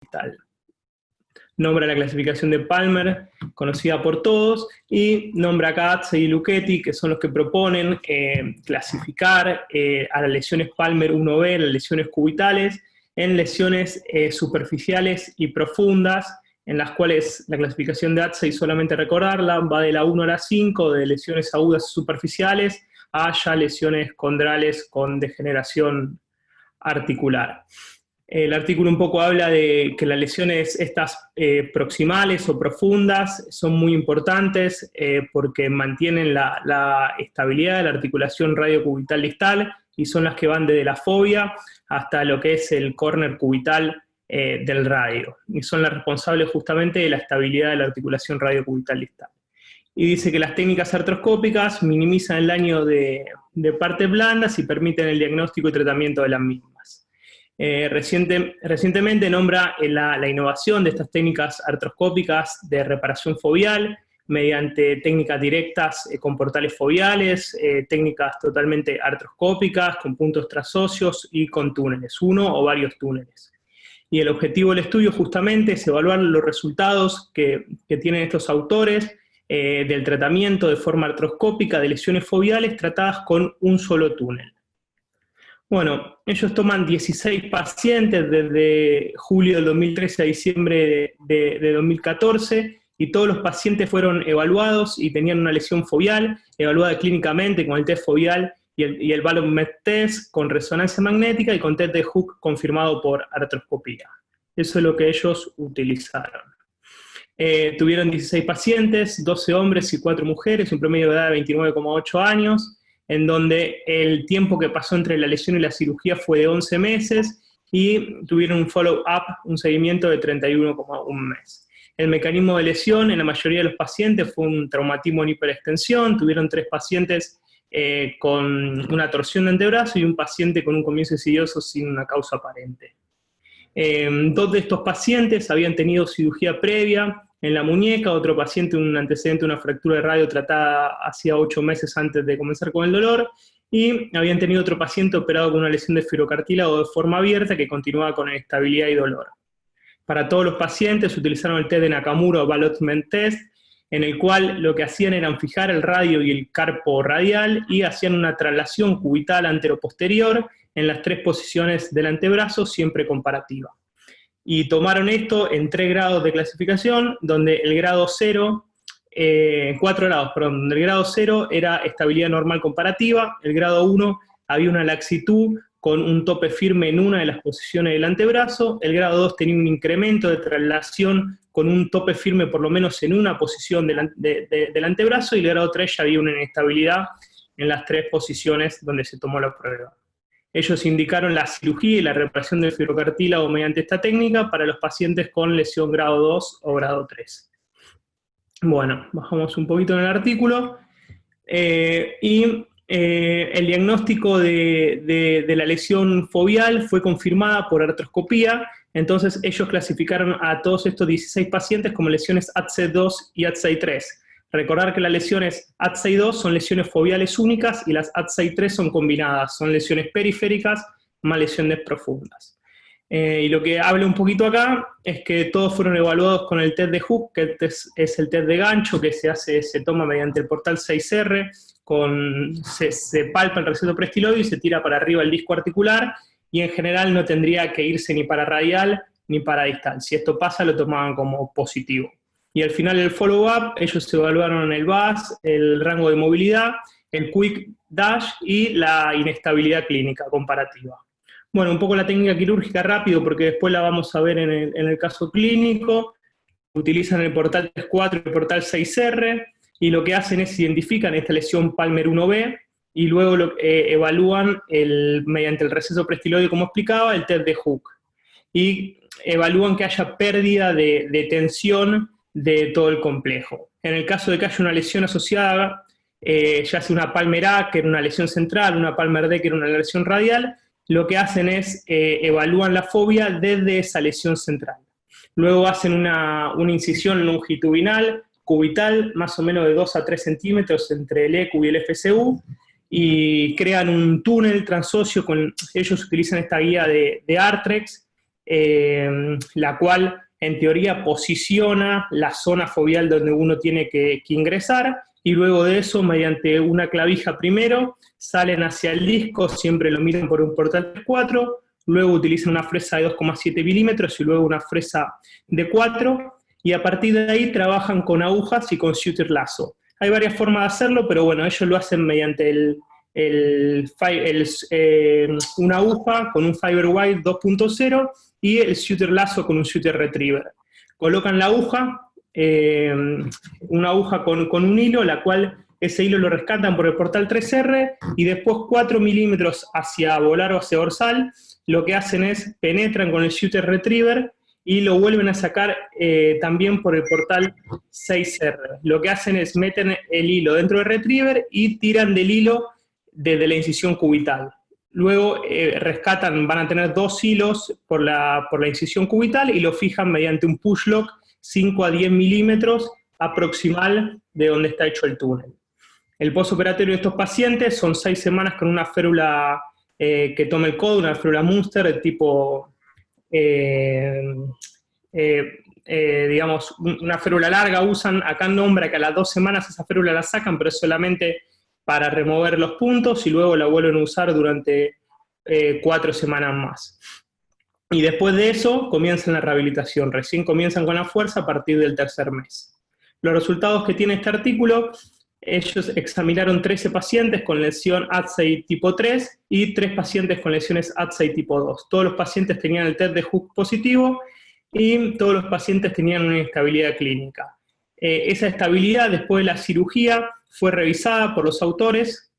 distal. Nombra la clasificación de Palmer, conocida por todos, y nombra acá Atzey y Lucchetti, que son los que proponen clasificar a las lesiones Palmer 1B, las lesiones cubitales, en lesiones superficiales y profundas, en las cuales la clasificación de Atzey, solamente recordarla, va de la 1 a la 5, de lesiones agudas superficiales, a ya lesiones condrales con degeneración articular. El artículo un poco habla de que las lesiones estas proximales o profundas son muy importantes porque mantienen la estabilidad de la articulación radiocubital distal y son las que van desde la fobia hasta lo que es el córner cubital del radio. Y son las responsables justamente de la estabilidad de la articulación radiocubital distal. Y dice que las técnicas artroscópicas minimizan el daño de partes blandas y permiten el diagnóstico y tratamiento de las mismas. Recientemente nombra la innovación de estas técnicas artroscópicas de reparación fobial mediante técnicas directas con portales fobiales, técnicas totalmente artroscópicas con puntos trasóseos y con túneles, uno o varios túneles. Y el objetivo del estudio justamente es evaluar los resultados que tienen estos autores del tratamiento de forma artroscópica de lesiones fobiales tratadas con un solo túnel. Bueno, ellos toman 16 pacientes desde julio del 2013 a diciembre de 2014 y todos los pacientes fueron evaluados y tenían una lesión fobial, evaluada clínicamente con el test fobial y el Ballot test con resonancia magnética y con test de Hook confirmado por artroscopía. Eso es lo que ellos utilizaron. Tuvieron 16 pacientes, 12 hombres y 4 mujeres, un promedio de edad de 29,8 años, en donde el tiempo que pasó entre la lesión y la cirugía fue de 11 meses, y tuvieron un follow-up, un seguimiento de 31,1 meses. El mecanismo de lesión en la mayoría de los pacientes fue un traumatismo en hiperextensión, tuvieron 3 pacientes con una torsión de antebrazo y un paciente con un comienzo insidioso sin una causa aparente. 2 de estos pacientes habían tenido cirugía previa en la muñeca, otro paciente un antecedente de una fractura de radio tratada hacía 8 meses antes de comenzar con el dolor, y habían tenido otro paciente operado con una lesión de fibrocartílago de forma abierta que continuaba con inestabilidad y dolor. Para todos los pacientes utilizaron el test de Nakamura o Ballot test, en el cual lo que hacían era fijar el radio y el carpo radial y hacían una traslación cubital antero-posterior en las 3 posiciones del antebrazo, siempre comparativa. Y tomaron esto en 3 grados de clasificación, donde el grado 0, 4 grados, perdón, donde el grado 0 era estabilidad normal comparativa, el grado 1 había una laxitud con un tope firme en una de las posiciones del antebrazo, el grado 2 tenía un incremento de traslación con un tope firme por lo menos en una posición del antebrazo, y el grado 3 ya había una inestabilidad en las 3 posiciones donde se tomó la prueba. Ellos indicaron la cirugía y la reparación del fibrocartílago mediante esta técnica para los pacientes con lesión grado 2 o grado 3. Bueno, bajamos un poquito en el artículo. El diagnóstico de la lesión fobial fue confirmada por artroscopía. Entonces ellos clasificaron a todos estos 16 pacientes como lesiones ATSEI-2 y ATSEI-3. Recordar que las lesiones ATSEI-2 son lesiones fobiales únicas y las ATSEI-3 son combinadas, son lesiones periféricas más lesiones profundas. Y lo que habla un poquito acá es que todos fueron evaluados con el test de Hook, que es el test de gancho que se toma mediante el portal 6R, se palpa el receptor prestiloide y se tira para arriba el disco articular, y en general no tendría que irse ni para radial ni para distal. Si esto pasa, lo tomaban como positivo. Y al final del follow-up, ellos evaluaron el VAS, el rango de movilidad, el quick dash y la inestabilidad clínica comparativa. Bueno, un poco la técnica quirúrgica rápido, porque después la vamos a ver en el caso clínico. Utilizan el portal 3.4 y el portal 6R, y lo que hacen es identifican esta lesión Palmer 1B, y luego evalúan mediante el receso prestiloide, como explicaba, el test de Hook. Y evalúan que haya pérdida de tensión de todo el complejo. En el caso de que haya una lesión asociada, ya sea una Palmer A, que era una lesión central, una Palmer D, que era una lesión radial, lo que hacen es evalúan la fobia desde esa lesión central. Luego hacen una incisión longitudinal, cubital, más o menos de 2 a 3 centímetros entre el ECU y el FCU, y crean un túnel transóseo. Ellos utilizan esta guía de Artrex, la cual en teoría posiciona la zona foveal donde uno tiene que ingresar, y luego de eso, mediante una clavija primero, salen hacia el disco, siempre lo miran por un portal 3/4, luego utilizan una fresa de 2,7 milímetros y luego una fresa de 4, y a partir de ahí trabajan con agujas y con suture lazo. Hay varias formas de hacerlo, pero bueno, ellos lo hacen mediante una aguja con un Fiberwire 2.0 y el suture lazo con un suture retriever. Colocan la aguja, una aguja con un hilo, la cual ese hilo lo rescatan por el portal 3R, y después 4 milímetros hacia volar o hacia dorsal, lo que hacen es penetran con el suture retriever y lo vuelven a sacar también por el portal 6R. Lo que hacen es meten el hilo dentro del retriever y tiran del hilo desde la incisión cubital. Luego rescatan, van a tener 2 hilos por la incisión cubital y lo fijan mediante un push lock 5 a 10 milímetros aproximal de donde está hecho el túnel. El postoperatorio de estos pacientes son 6 semanas con una férula que toma el codo, una férula Munster de tipo, digamos, una férula larga. Usan, acá nombra que a las 2 semanas esa férula la sacan, pero es solamente para remover los puntos y luego la vuelven a usar durante 4 semanas más. Y después de eso comienzan la rehabilitación, recién comienzan con la fuerza a partir del 3er mes. Los resultados que tiene este artículo: ellos examinaron 13 pacientes con lesión ATSEI tipo 3 y 3 pacientes con lesiones ATSEI tipo 2. Todos los pacientes tenían el test de Hooke positivo y todos los pacientes tenían una inestabilidad clínica. Esa estabilidad después de la cirugía fue revisada por los autores,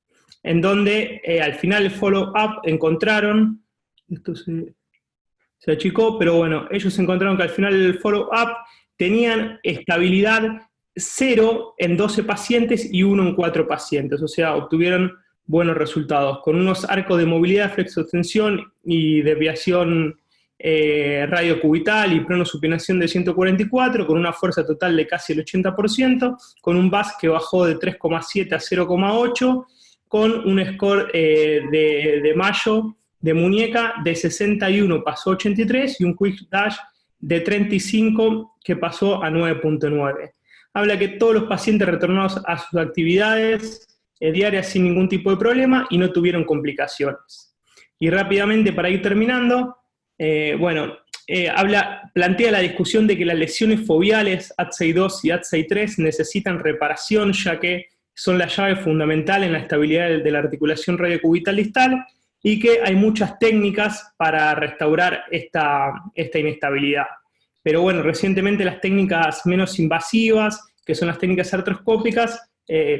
en donde al final del follow-up encontraron, esto se achicó, pero bueno, ellos encontraron que al final del follow-up tenían estabilidad 0 en 12 pacientes y 1 en 4 pacientes, o sea, obtuvieron buenos resultados, con unos arcos de movilidad, flexoextensión y desviación radiocubital y pronosupinación de 144, con una fuerza total de casi el 80%, con un VAS que bajó de 3,7 a 0,8, con un score de Mayo de muñeca de 61 pasó a 83 y un Quick Dash de 35 que pasó a 9.9. Habla que todos los pacientes retornados a sus actividades diarias sin ningún tipo de problema y no tuvieron complicaciones. Y rápidamente, para ir terminando, plantea la discusión de que las lesiones foveales ATSEI 2 y ATSEI 3 necesitan reparación, ya que son la llave fundamental en la estabilidad de la articulación radiocubital distal, y que hay muchas técnicas para restaurar esta inestabilidad. Pero bueno, recientemente las técnicas menos invasivas, que son las técnicas artroscópicas,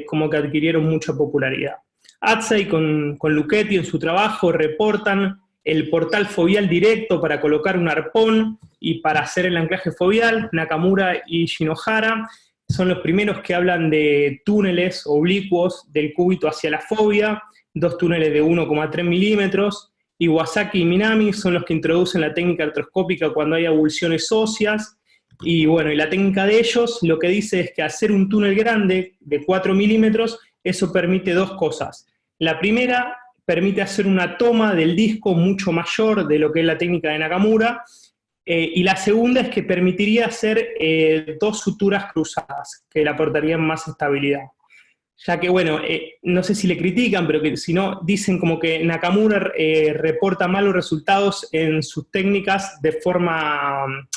como que adquirieron mucha popularidad. ATSEI con Lucchetti en su trabajo reportan el portal foveal directo para colocar un arpón y para hacer el anclaje foveal. Nakamura y Shinohara son los primeros que hablan de túneles oblicuos del cúbito hacia la fovea, 2 túneles de 1,3 milímetros. Iwasaki y Minami son los que introducen la técnica artroscópica cuando hay avulsiones óseas. Y bueno, y la técnica de ellos lo que dice es que hacer un túnel grande de 4 milímetros, eso permite 2 cosas. La primera, permite hacer una toma del disco mucho mayor de lo que es la técnica de Nakamura, y la segunda es que permitiría hacer 2 suturas cruzadas, que le aportarían más estabilidad. Ya que, bueno, no sé si le critican, pero que si no, dicen como que Nakamura reporta malos resultados en sus técnicas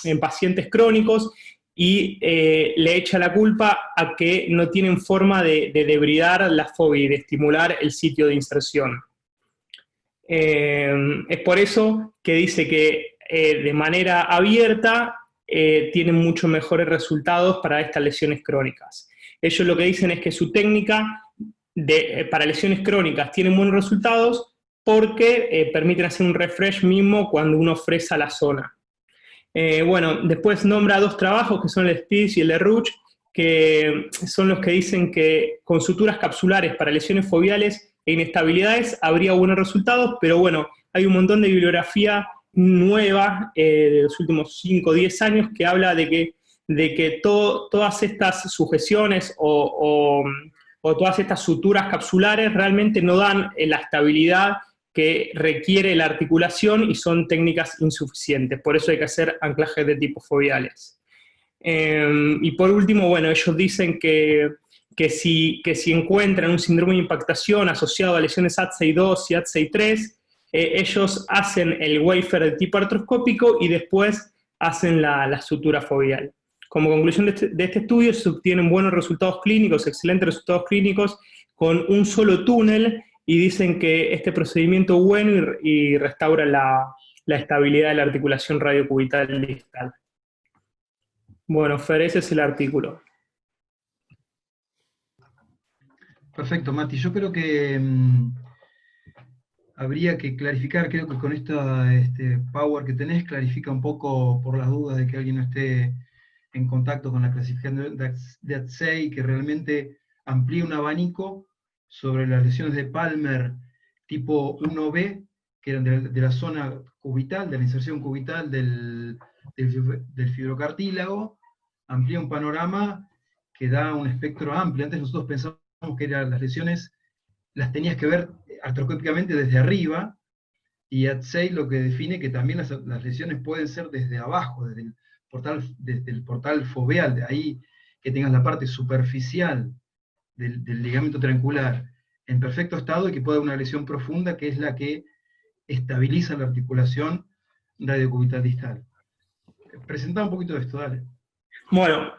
en pacientes crónicos, y le echa la culpa a que no tienen forma de debridar la fovea y de estimular el sitio de inserción. Es por eso que dice que de manera abierta tienen mucho mejores resultados para estas lesiones crónicas. Ellos lo que dicen es que su técnica para lesiones crónicas tiene buenos resultados porque permiten hacer un refresh mismo cuando uno fresa la zona. Después nombra 2 trabajos que son el Spitz y el de Ruch, que son los que dicen que con suturas capsulares para lesiones foveales e inestabilidades habría buenos resultados, pero bueno, hay un montón de bibliografía nueva de los últimos 5 o 10 años que habla de que todas estas sujeciones o todas estas suturas capsulares realmente no dan la estabilidad que requiere la articulación y son técnicas insuficientes. Por eso hay que hacer anclajes de tipo foveales. Y por último, bueno, ellos dicen que si encuentran un síndrome de impactación asociado a lesiones AT6-2 y AT6-3, ellos hacen el wafer de tipo artroscópico y después hacen la sutura foveal. Como conclusión de este estudio se obtienen buenos resultados clínicos, excelentes resultados clínicos, con un solo túnel, y dicen que este procedimiento es bueno y restaura la estabilidad de la articulación radiocubital distal. Bueno, Fer, ese es el artículo. Perfecto, Mati. Yo creo que habría que clarificar, creo que con esta power que tenés, clarifica un poco por las dudas de que alguien no esté en contacto con la clasificación de AT6, que realmente amplía un abanico sobre las lesiones de Palmer tipo 1B, que eran de la zona cubital, de la inserción cubital del fibrocartílago, amplía un panorama que da un espectro amplio. Antes nosotros pensábamos que las lesiones las tenías que ver artroscópicamente desde arriba, y AT6 lo que define que también las lesiones pueden ser desde abajo, desde el portal foveal, de ahí que tengas la parte superficial del ligamento triangular en perfecto estado y que pueda haber una lesión profunda, que es la que estabiliza la articulación radiocubital distal. Presentá un poquito de esto, dale. Bueno,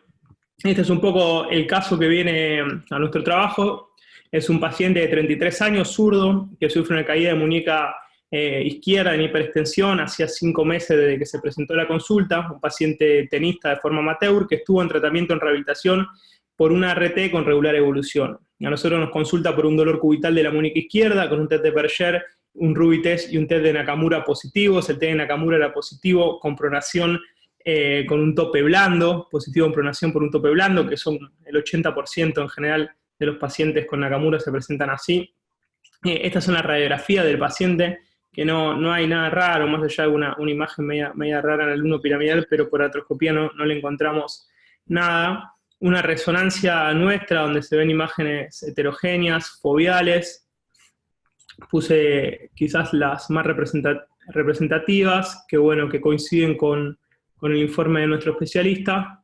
este es un poco el caso que viene a nuestro trabajo. Es un paciente de 33 años, zurdo, que sufre una caída de muñeca izquierda en hiperextensión hacía 5 meses desde que se presentó la consulta, un paciente tenista de forma amateur que estuvo en tratamiento en rehabilitación por una RT con regular evolución. A nosotros nos consulta por un dolor cubital de la muñeca izquierda, con un test de Berger, un Ruby test y un test de Nakamura positivos. El test de Nakamura era positivo con pronación con un tope blando, positivo en pronación por un tope blando, que son el 80% en general de los pacientes con Nakamura se presentan así. Estas son las radiografías del paciente, que no hay nada raro, más allá de una imagen media rara en el luno piramidal, pero por artroscopía no le encontramos nada. Una resonancia nuestra donde se ven imágenes heterogéneas, foveales. Puse quizás las más representativas, que bueno, que coinciden con el informe de nuestro especialista.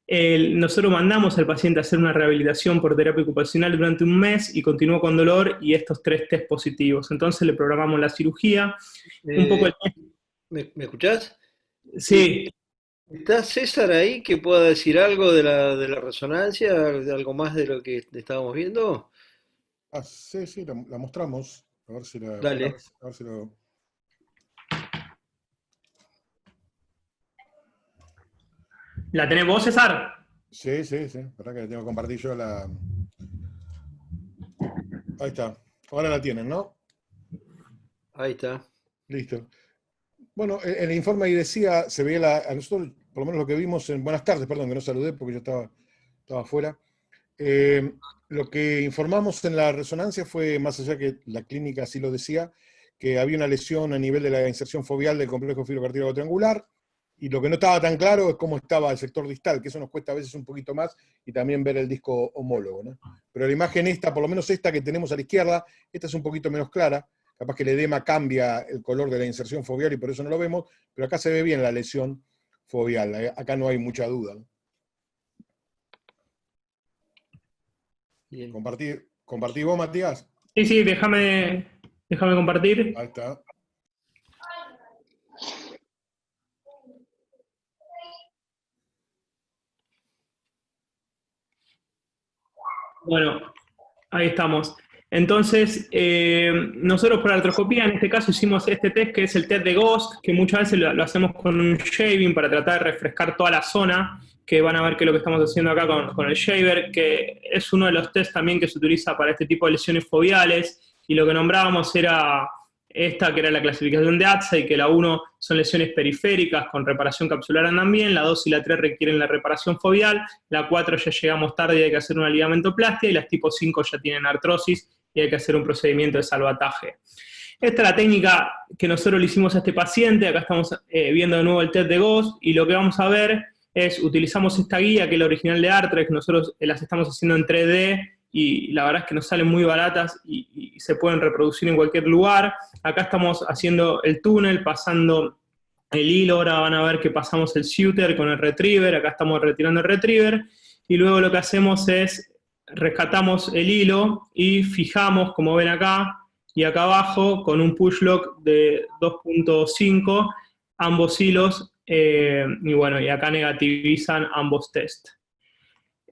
Nosotros mandamos al paciente a hacer una rehabilitación por terapia ocupacional durante un mes y continuó con dolor y estos 3 test positivos. Entonces le programamos la cirugía. Un poco ¿Me escuchás? Sí. ¿Está César ahí que pueda decir algo de la resonancia, de algo más de lo que estábamos viendo? Sí, la mostramos. A ver si Dale. A ver si lo... ¿La tenés vos, César? Sí. Verdad que tengo que compartir yo la... Ahí está. Ahora la tienen, ¿no? Ahí está. Listo. Bueno, el informe ahí decía, se veía a nosotros, por lo menos lo que vimos en... Buenas tardes, perdón, que no saludé porque yo estaba afuera. Lo que informamos en la resonancia fue, más allá que la clínica así lo decía, que había una lesión a nivel de la inserción foveal del complejo fibrocartílago triangular, y lo que no estaba tan claro es cómo estaba el sector distal, que eso nos cuesta a veces un poquito más, y también ver el disco homólogo, ¿no? Pero la imagen esta, por lo menos esta que tenemos a la izquierda, esta es un poquito menos clara, capaz que el edema cambia el color de la inserción foveal y por eso no lo vemos, pero acá se ve bien la lesión foveal, acá no hay mucha duda, ¿no? Bien. ¿Compartí vos, Matías? Sí, déjame compartir. Ahí está. Bueno, ahí estamos. Entonces, nosotros por artroscopía en este caso hicimos este test que es el test de Ghost, que muchas veces lo hacemos con un shaving para tratar de refrescar toda la zona, que van a ver que es lo que estamos haciendo acá con el shaver, que es uno de los tests también que se utiliza para este tipo de lesiones foveales, y lo que nombrábamos era esta, que era la clasificación de ATSA, y que la 1 son lesiones periféricas con reparación capsular andan bien, la 2 y la 3 requieren la reparación foveal, la 4 ya llegamos tarde y hay que hacer una ligamentoplastia, y las tipo 5 ya tienen artrosis y hay que hacer un procedimiento de salvataje. Esta es la técnica que nosotros le hicimos a este paciente. Acá estamos viendo de nuevo el test de Ghost, y lo que vamos a ver es, utilizamos esta guía que es la original de Artrex, nosotros las estamos haciendo en 3D y la verdad es que nos salen muy baratas y se pueden reproducir en cualquier lugar. Acá estamos haciendo el túnel, pasando el hilo, ahora van a ver que pasamos el shooter con el retriever, acá estamos retirando el retriever, y luego lo que hacemos es, rescatamos el hilo y fijamos, como ven acá, y acá abajo, con un push lock de 2.5, ambos hilos, y bueno, y acá negativizan ambos test.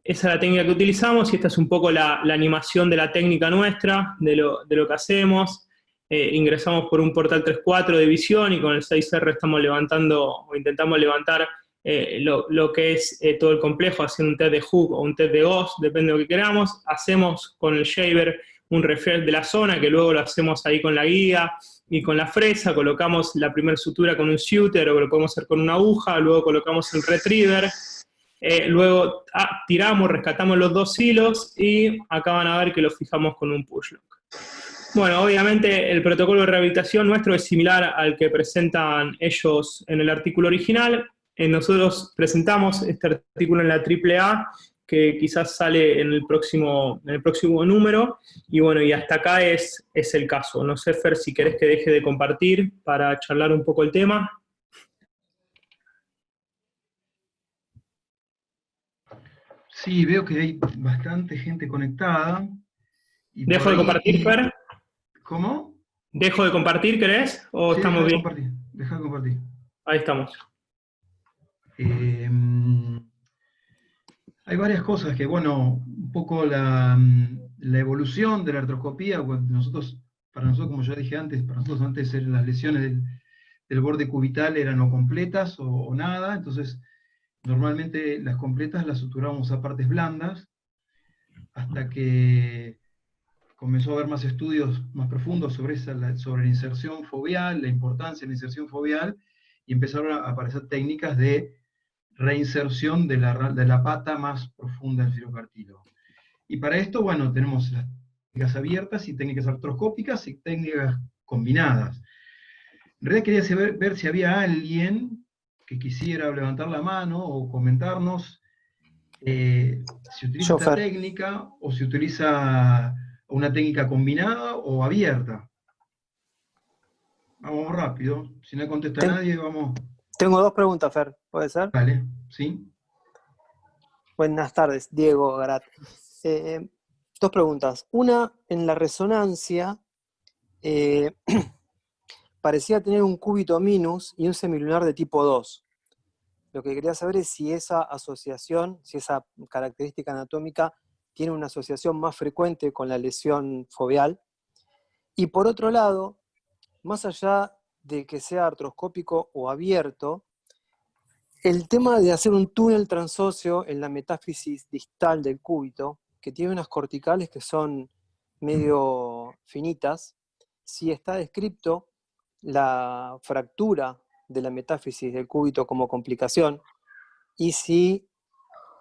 Esa es la técnica que utilizamos, y esta es un poco la animación de la técnica nuestra, de lo que hacemos. Ingresamos por un portal 3.4 de visión, y con el 6R estamos levantando, o intentamos levantar lo que es todo el complejo, haciendo un test de hook o un test de ghost, depende de lo que queramos. Hacemos con el shaver un refresh de la zona, que luego lo hacemos ahí con la guía y con la fresa, colocamos la primera sutura con un shooter, o lo podemos hacer con una aguja, luego colocamos el retriever, luego tiramos, rescatamos los dos hilos, y acá van a ver que lo fijamos con un push lock. Bueno, obviamente el protocolo de rehabilitación nuestro es similar al que presentan ellos en el artículo original. Nosotros presentamos este artículo en la AAA, que quizás sale en el próximo número, y bueno, y hasta acá es el caso. No sé, Fer, si querés que deje de compartir para charlar un poco el tema. Sí, veo que hay bastante gente conectada. ¿Dejo de compartir, Fer? ¿Cómo? ¿Dejo de compartir, querés? ¿O Sí, estamos bien? Deja de compartir. Ahí estamos. Hay varias cosas que, bueno, un poco la evolución de la artroscopía, para nosotros, como ya dije antes, para nosotros antes las lesiones del borde cubital eran o completas o nada, entonces normalmente las completas las suturábamos a partes blandas, hasta que comenzó a haber más estudios más profundos sobre la inserción foveal, la importancia de la inserción foveal, y empezaron a aparecer técnicas de reinserción de la pata más profunda del filocartílago. Y para esto, bueno, tenemos las técnicas abiertas y técnicas artroscópicas y técnicas combinadas. En realidad quería ver si había alguien que quisiera levantar la mano o comentarnos si utiliza esta técnica o si utiliza una técnica combinada o abierta. Vamos rápido, si no contesta nadie, vamos. Tengo dos preguntas, Fer, ¿puede ser? Vale, sí. Buenas tardes, Diego Garat. Dos preguntas. Una, en la resonancia, parecía tener un cúbito minus y un semilunar de tipo 2. Lo que quería saber es si esa asociación, si esa característica anatómica tiene una asociación más frecuente con la lesión foveal. Y por otro lado, más allá de que sea artroscópico o abierto, el tema de hacer un túnel transóseo en la metáfisis distal del cúbito, que tiene unas corticales que son medio finitas, si está descrito la fractura de la metáfisis del cúbito como complicación, y si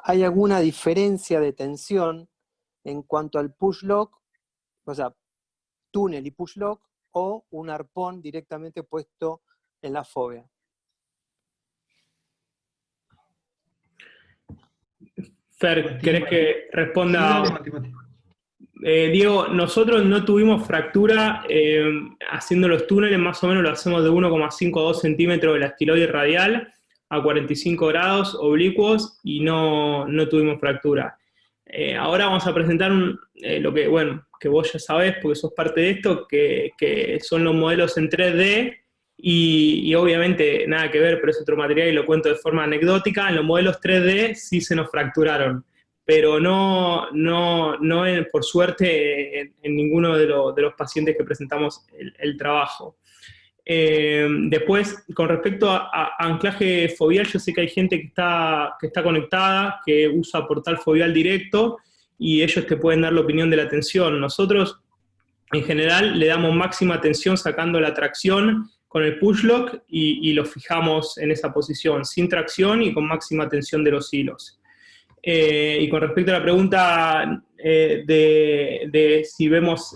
hay alguna diferencia de tensión en cuanto al push lock, o sea, túnel y push lock, o un arpón directamente puesto en la fóvea. Fer, ¿querés que responda? Sí, dale, Diego, nosotros no tuvimos fractura haciendo los túneles, más o menos lo hacemos de 1,5 a 2 centímetros de la estiloide radial a 45 grados oblicuos, y no tuvimos fractura. Ahora vamos a presentar lo que, bueno, que vos ya sabés porque sos parte de esto, que son los modelos en 3D, y obviamente nada que ver, pero es otro material y lo cuento de forma anecdótica. En los modelos 3D sí se nos fracturaron, pero no por suerte en ninguno de los pacientes que presentamos el trabajo. Después, con respecto a anclaje foveal, yo sé que hay gente que está conectada, que usa portal foveal directo, y ellos te pueden dar la opinión de la tensión. Nosotros, en general, le damos máxima tensión sacando la tracción con el push lock y lo fijamos en esa posición, sin tracción y con máxima tensión de los hilos. Y con respecto a la pregunta de si vemos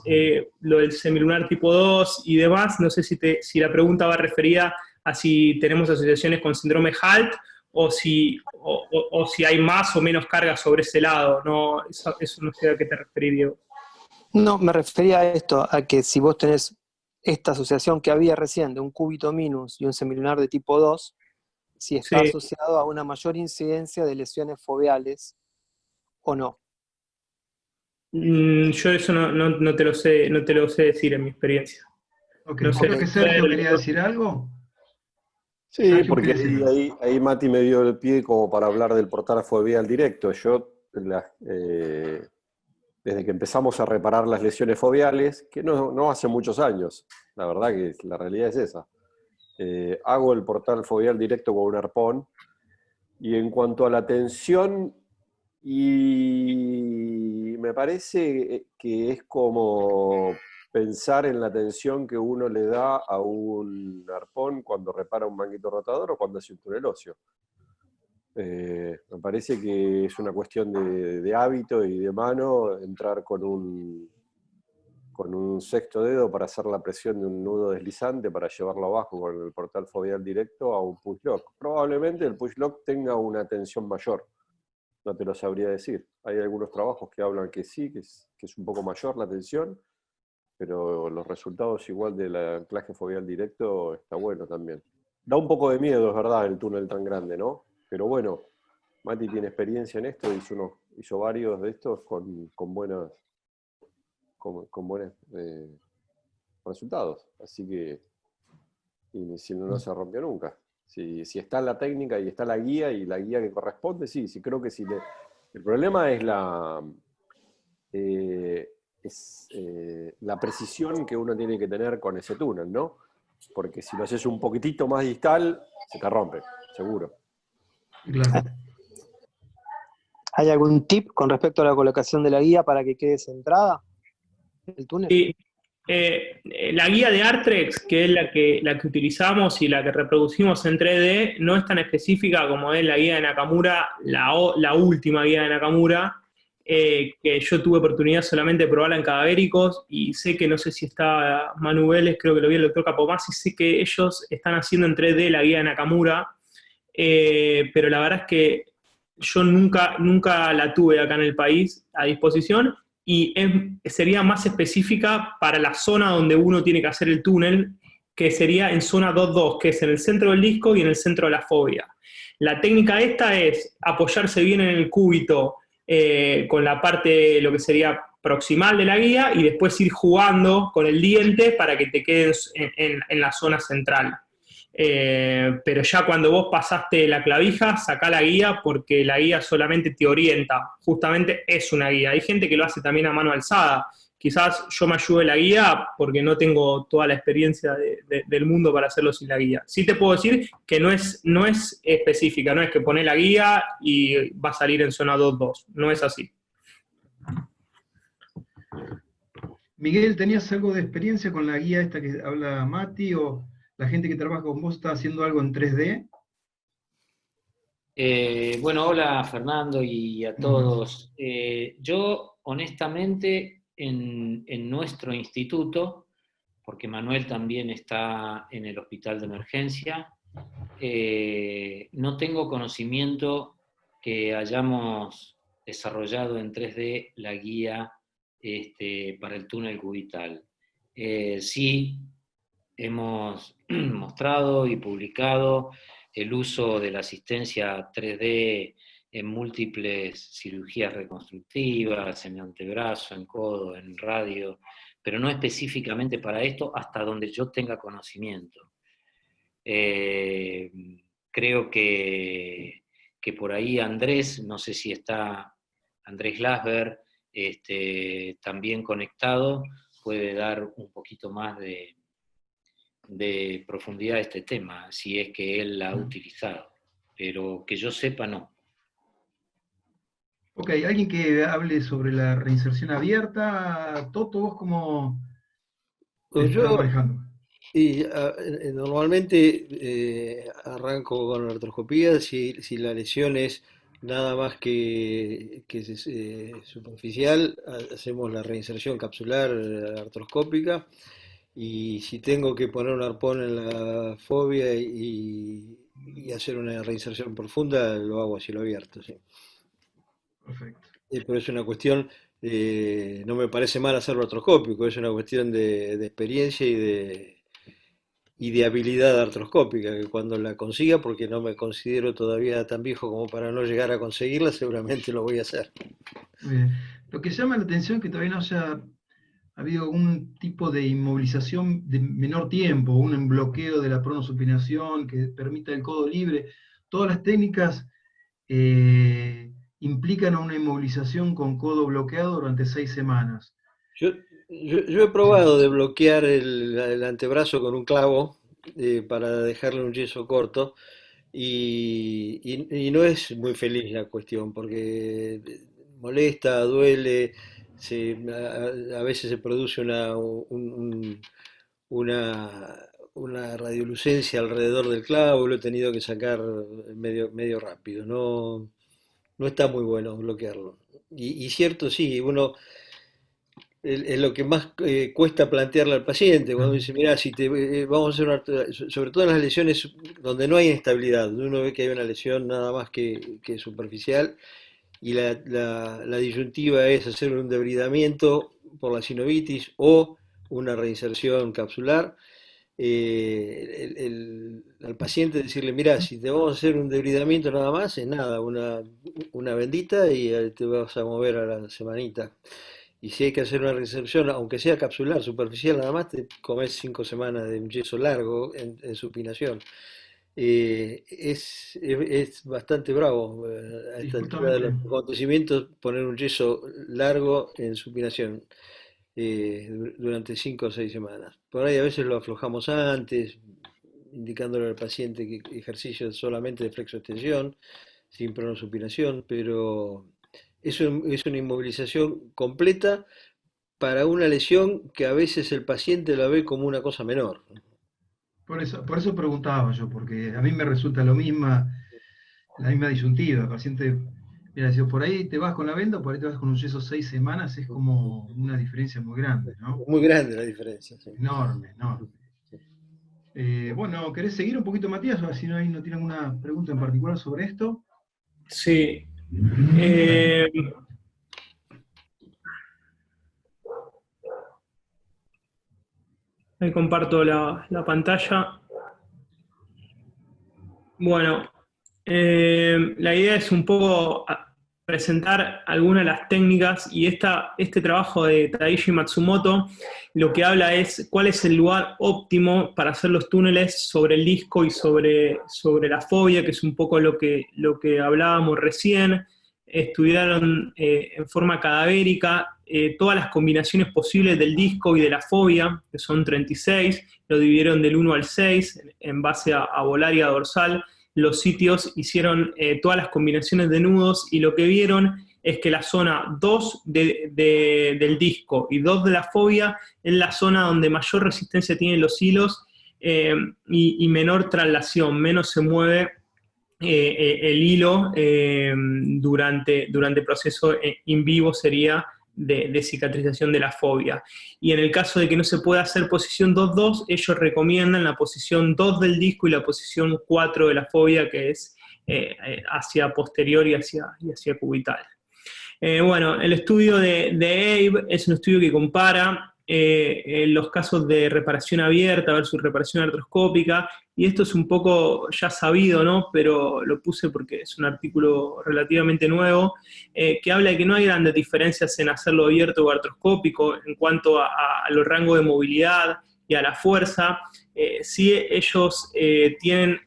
lo del semilunar tipo 2 y demás, no sé si la pregunta va referida a si tenemos asociaciones con síndrome HALT o si hay más o menos carga sobre ese lado. No, eso no sé a qué te referís, Diego. No, me refería a esto, a que si vos tenés esta asociación que había recién de un cúbito minus y un semilunar de tipo 2, si está Sí. asociado a una mayor incidencia de lesiones foveales o no. Yo eso no te lo sé, no te lo sé decir en mi experiencia. Ok, No sé. creo que Sergio quería decir algo. Sí, Sergio, ¿qué porque decías? ahí Mati me dio el pie como para hablar del portal foveal directo. Desde que empezamos a reparar las lesiones foveales, que no hace muchos años, la verdad que la realidad es esa, hago el portal foveal directo con un arpón, y en cuanto a la tensión, y me parece que es como pensar en la tensión que uno le da a un arpón cuando repara un manguito rotador o cuando hace un túnel óseo. Me parece que es una cuestión de hábito y de mano entrar con un sexto dedo para hacer la presión de un nudo deslizante para llevarlo abajo con el portal foveal directo a un push lock. Probablemente el push lock tenga una tensión mayor, no te lo sabría decir. Hay algunos trabajos que hablan que sí, que es un poco mayor la tensión, pero los resultados igual del anclaje foveal directo está bueno también. Da un poco de miedo, es verdad, el túnel tan grande, ¿no? Pero bueno, Mati tiene experiencia en esto, hizo varios de estos con buenos resultados. Así que, y si no se rompió nunca. Si está la técnica y está la guía y la guía que corresponde, sí creo que sí. El problema es la precisión que uno tiene que tener con ese túnel, ¿no? Porque si lo haces un poquitito más distal, se te rompe, seguro. Claro. ¿Hay algún tip con respecto a la colocación de la guía para que quede centrada el túnel? Y, la guía de Artrex, que es la que utilizamos y la que reproducimos en 3D, no es tan específica como es la guía de Nakamura, la última guía de Nakamura, que yo tuve oportunidad solamente de probarla en cadavéricos, y sé que, no sé si está Manu Vélez, creo que lo vi el doctor Capomás, y sé que ellos están haciendo en 3D la guía de Nakamura, pero la verdad es que yo nunca la tuve acá en el país a disposición, y sería más específica para la zona donde uno tiene que hacer el túnel, que sería en zona 2.2, que es en el centro del disco y en el centro de la fobia. La técnica esta es apoyarse bien en el cúbito, con la parte, lo que sería proximal de la guía, y después ir jugando con el diente para que te quedes en la zona central. Pero ya cuando vos pasaste la clavija, sacá la guía, porque la guía solamente te orienta, justamente es una guía. Hay gente que lo hace también a mano alzada. Quizás yo me ayude la guía porque no tengo toda la experiencia del mundo para hacerlo sin la guía. Sí te puedo decir que no es específica, no es que ponés la guía y va a salir en zona 2.2, no es así. Miguel, ¿tenías algo de experiencia con la guía esta que habla Mati, o la gente que trabaja con vos está haciendo algo en 3D? Bueno, hola Fernando y a todos. Yo, honestamente, en nuestro instituto, porque Manuel también está en el hospital de emergencia, no tengo conocimiento que hayamos desarrollado en 3D la guía para el túnel cubital. Sí, hemos mostrado y publicado el uso de la asistencia 3D en múltiples cirugías reconstructivas, en antebrazo, en codo, en radio, pero no específicamente para esto hasta donde yo tenga conocimiento. Creo que por ahí Andrés, no sé si está Andrés Glasberg, también conectado, puede dar un poquito más de profundidad a este tema, si es que él la ha utilizado, pero que yo sepa no. Ok, alguien que hable sobre la reinserción abierta. Toto, ¿vos cómo Pues estás yo manejando? normalmente arranco con la artroscopía si la lesión es nada más que superficial, hacemos la reinserción capsular artroscópica, y si tengo que poner un arpón en la fobia y hacer una reinserción profunda, lo hago a cielo abierto, sí. Perfecto. Pero es una cuestión, no me parece mal hacerlo artroscópico, es una cuestión de experiencia y de habilidad artroscópica, que cuando la consiga, porque no me considero todavía tan viejo como para no llegar a conseguirla, seguramente lo voy a hacer. Muy bien. Lo que llama la atención es que todavía no haya habido un tipo de inmovilización de menor tiempo, un bloqueo de la pronosupinación que permita el codo libre. Todas las técnicas implican una inmovilización con codo bloqueado durante 6 semanas. Yo, yo he probado de bloquear el antebrazo con un clavo para dejarle un yeso corto y no es muy feliz la cuestión porque molesta, duele, a veces se produce una, una radiolucencia alrededor del clavo, lo he tenido que sacar medio rápido, no está muy bueno bloquearlo. Y cierto, sí, uno es lo que más cuesta plantearle al paciente, cuando dice, mira, si te, vamos a hacer sobre todo en las lesiones donde no hay inestabilidad, donde uno ve que hay una lesión nada más que superficial, y la disyuntiva es hacer un debridamiento por la sinovitis o una reinserción capsular, al paciente decirle, mira, si te vamos a hacer un debridamiento nada más, es nada, una bendita y te vas a mover a la semanita. Y si hay que hacer una reinserción, aunque sea capsular, superficial, nada más, te comes 5 semanas de un yeso largo en supinación. Es bastante bravo a Sí, esta altura de los justamente. acontecimientos poner un yeso largo en supinación durante 5 o 6 semanas. Por ahí a veces lo aflojamos antes, indicándole al paciente que ejercicio solamente de flexoextensión, sin pronosupinación, pero es una inmovilización completa para una lesión que a veces el paciente la ve como una cosa menor. Por eso preguntaba yo, porque a mí me resulta la misma disyuntiva. El paciente, mira, si por ahí te vas con la venda, por ahí te vas con un yeso 6 semanas, es como una diferencia muy grande, ¿no? Es muy grande la diferencia. Sí. Enorme, enorme. Bueno, ¿querés seguir un poquito, Matías? O si no, ahí no tiene alguna pregunta en particular sobre esto. Sí. Ahí comparto la pantalla. Bueno, la idea es un poco presentar algunas de las técnicas y este trabajo de Taishi Matsumoto lo que habla es cuál es el lugar óptimo para hacer los túneles sobre el disco y sobre la fobia, que es un poco lo que hablábamos recién. Estudiaron en forma cadavérica todas las combinaciones posibles del disco y de la fobia, que son 36, lo dividieron del 1 al 6 en base a volar y a dorsal. Los sitios hicieron todas las combinaciones de nudos y lo que vieron es que la zona 2 del disco y 2 de la fobia es la zona donde mayor resistencia tienen los hilos y menor traslación, menos se mueve el hilo durante el proceso in vivo sería de cicatrización de la fobia. Y en el caso de que no se pueda hacer posición 2-2, ellos recomiendan la posición 2 del disco y la posición 4 de la fobia, que es hacia posterior y hacia cubital. Bueno, el estudio de Abe es un estudio que compara los casos de reparación abierta versus reparación artroscópica, y esto es un poco ya sabido, ¿no? Pero lo puse porque es un artículo relativamente nuevo, que habla de que no hay grandes diferencias en hacerlo abierto o artroscópico en cuanto a los rangos de movilidad y a la fuerza. Sí, ellos tienen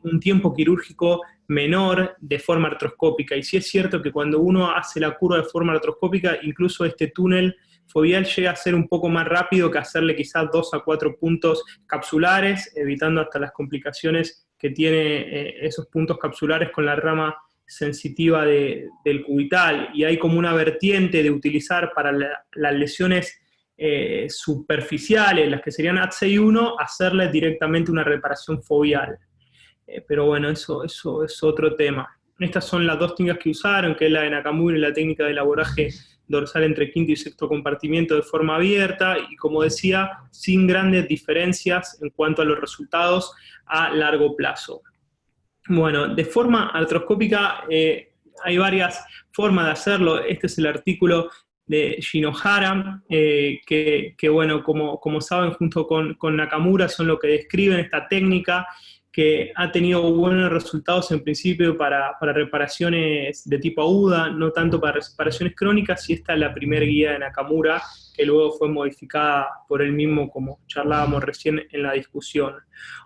un tiempo quirúrgico menor de forma artroscópica, y sí es cierto que cuando uno hace la curva de forma artroscópica, incluso este túnel fobial llega a ser un poco más rápido que hacerle quizás 2 a 4 puntos capsulares, evitando hasta las complicaciones que tiene esos puntos capsulares con la rama sensitiva del cubital, y hay como una vertiente de utilizar para las lesiones superficiales, las que serían AT6-1, hacerles directamente una reparación fobial. Pero bueno, eso es otro tema. Estas son las dos técnicas que usaron, que es la de Nakamura y la técnica de laboraje dorsal entre quinto y sexto compartimiento de forma abierta, y como decía, sin grandes diferencias en cuanto a los resultados a largo plazo. Bueno, de forma artroscópica hay varias formas de hacerlo. Este es el artículo de Shinohara, que bueno, como saben, junto con Nakamura son los que describen esta técnica, que ha tenido buenos resultados en principio para reparaciones de tipo aguda, no tanto para reparaciones crónicas, y esta es la primera guía de Nakamura, que luego fue modificada por él mismo, como charlábamos recién en la discusión.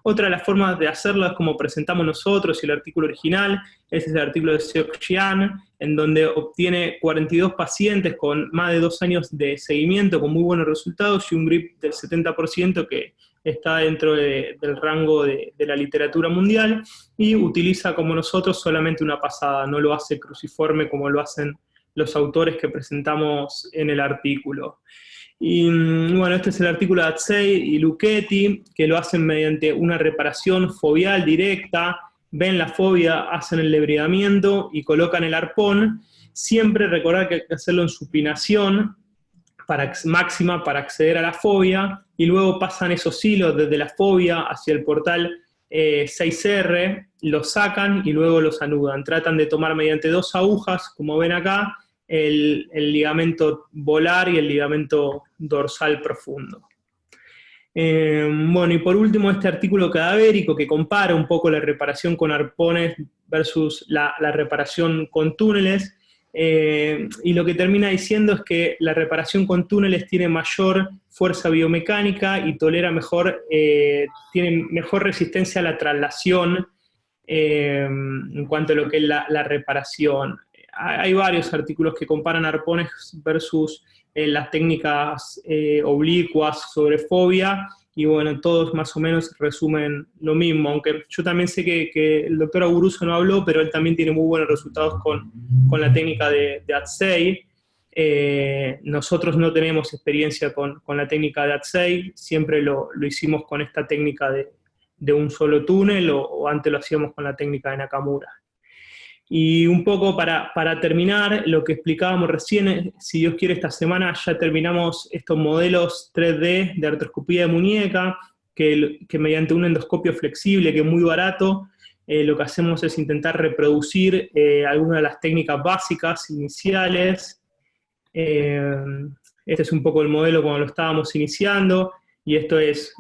Otra de las formas de hacerlo es como presentamos nosotros y el artículo original. Ese es el artículo de Seok Jian, en donde obtiene 42 pacientes con más de 2 años de seguimiento, con muy buenos resultados, y un grip del 70% que está dentro del rango de la literatura mundial, y utiliza como nosotros solamente una pasada, no lo hace cruciforme como lo hacen los autores que presentamos en el artículo. Y bueno, este es el artículo de Atzei y Lucchetti, que lo hacen mediante una reparación fovial directa, ven la fobia, hacen el debridamiento y colocan el arpón. Siempre recordar que hay que hacerlo en supinación máxima para acceder a la fobia, y luego pasan esos hilos desde la fobia hacia el portal 6R, los sacan y luego los anudan. Tratan de tomar mediante 2 agujas, como ven acá, el ligamento volar y el ligamento dorsal profundo. Bueno, y por último este artículo cadavérico que compara un poco la reparación con arpones versus la reparación con túneles, y lo que termina diciendo es que la reparación con túneles tiene mayor fuerza biomecánica y tolera mejor, tiene mejor resistencia a la traslación en cuanto a lo que es la reparación. Hay varios artículos que comparan arpones versus las técnicas oblicuas sobre fobia, y bueno, todos más o menos resumen lo mismo, aunque yo también sé que el doctor Aguruso no habló, pero él también tiene muy buenos resultados con la técnica de Atzei. Nosotros no tenemos experiencia con la técnica de Atzei, siempre lo hicimos con esta técnica de un solo túnel, o antes lo hacíamos con la técnica de Nakamura. Y un poco para terminar, lo que explicábamos recién, si Dios quiere esta semana ya terminamos estos modelos 3D de artroscopía de muñeca, que mediante un endoscopio flexible, que es muy barato, lo que hacemos es intentar reproducir algunas de las técnicas básicas, iniciales. Este es un poco el modelo cuando lo estábamos iniciando, y esto es